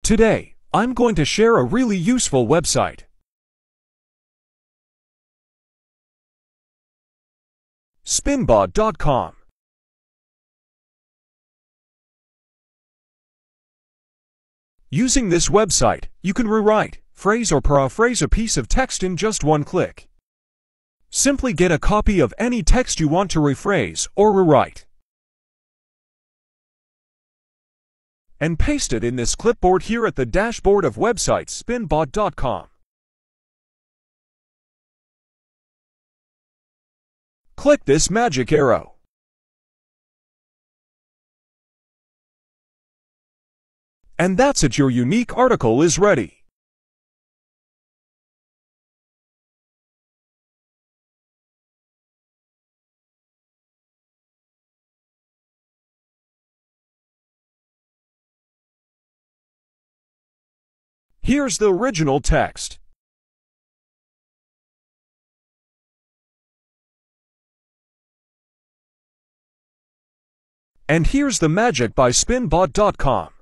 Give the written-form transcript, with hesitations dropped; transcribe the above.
Today, I'm going to share a really useful website. Spinbot.com. Using this website, you can rewrite, phrase or paraphrase a piece of text in just one click. Simply get a copy of any text you want to rephrase or rewrite, and paste it in this clipboard here at the dashboard of website Spinbot.com. Click this magic arrow. And that's it, your unique article is ready. Here's the original text. And here's the magic by Spinbot.com.